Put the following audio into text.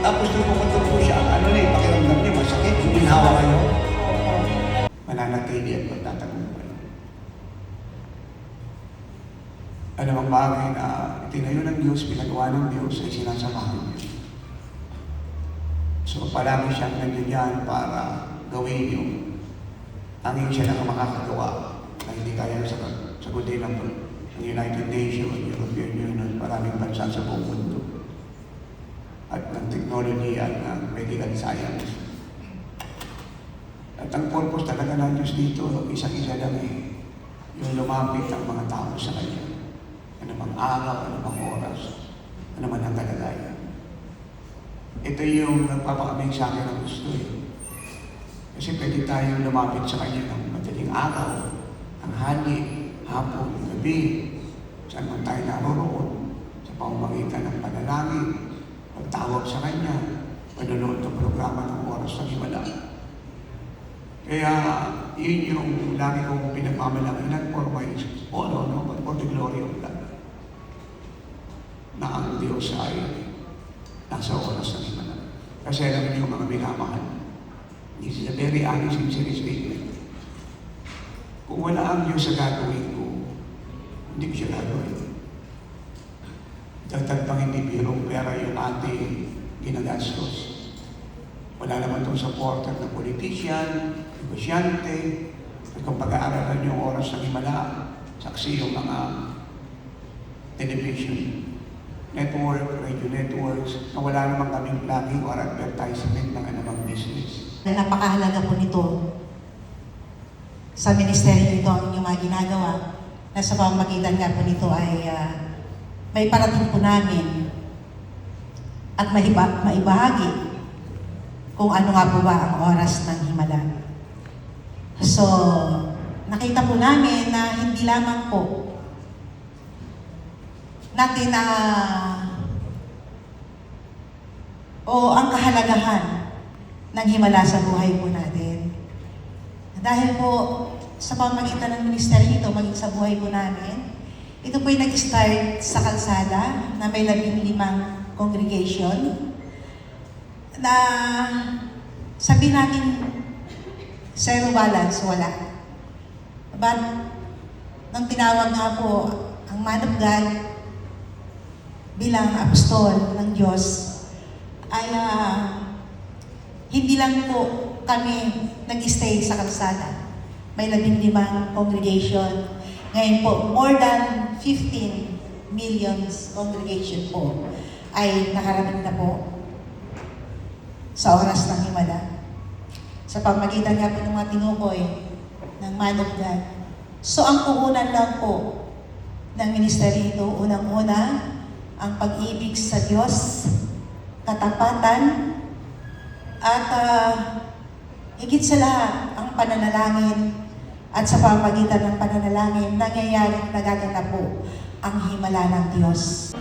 Tapos tumutubo siya. Ano na pakiramdam niya, masakit. Ginhawa kayo. Mananatili at magtatagumpay. Ano ang bagay na itinayo ng Diyos, pinagawa ng Diyos ay sinasamahan niya. So palagi siyang nandiyan para gawin yung tanging siya lang makakagawa na hindi kaya sagutin ng United Nations, European Union, maraming bansa sa buong mundo. At ng technology at ng medical science. At ang purpose talaga ng Diyos dito, isang-isa lang yung lumapit ang mga tao sa Kanya. Ano bang araw, ano bang oras, ano man ang kalagayan. Ito yung nagpapakaming sa akin ng gusto Kasi pwede tayong lumapit sa Kanya ng madaling araw, ang hali, hapon, gabi, saan man tayo naroroon, sa pamamagitan ng panalangin, pagtawag sa Kanya, panunood ng programa ng oras ng himala. Kaya yun yung lagi kong pinagmamalakinan for my honor, no? But for the glory of God. Na ang Diyos ay nasa oras ng himala. Kasi alam niyo yung mga minamahal. This is a very honest and serious statement. Kung wala ang Diyos sa gagawin ko, hindi ko siya gagawin. Dagdag pang hindi birong pera yung ating ginagastos. Wala naman itong supporter ng politician, negosyante, at kung pag-aaralan yung oras ng himala, saksi yung mga television, network, radio networks, na wala namang kaming plugging or advertisement ng anumang business. Napakahalaga po nito sa ministeryo ito ang inyong mga ginagawa na sa pamamagitan nga po nito ay may parating po namin at maibahagi kung ano nga po ba ang oras ng himala. So, nakita po namin na hindi lamang po natin na ang kahalagahan ng himala sa buhay po natin. Dahil po sa pamamagitan ng ministeryo ito, maging sa buhay po namin, ito po ay nag-start sa kalsada na may 15 congregation na sabihin natin zero balance, wala. But nang tinawag nga po ang man of God bilang apostol ng Diyos ay hindi lang po kami nag-stay sa kalsada. May 15 congregation. Ngayon po, more than 15 million congregation po ay nakarating na po sa oras ng himala. Sa pamagitan nga po ng mga tinukoy ng man of God. So ang puhunan lang po ng ministeryo ito, unang-una, ang pag-ibig sa Diyos, katapatan, at higit sa lahat, ang pananalangin. At sa pamagitan ng pananalangin, nangyayari, nagaganap po ang himala ng Diyos.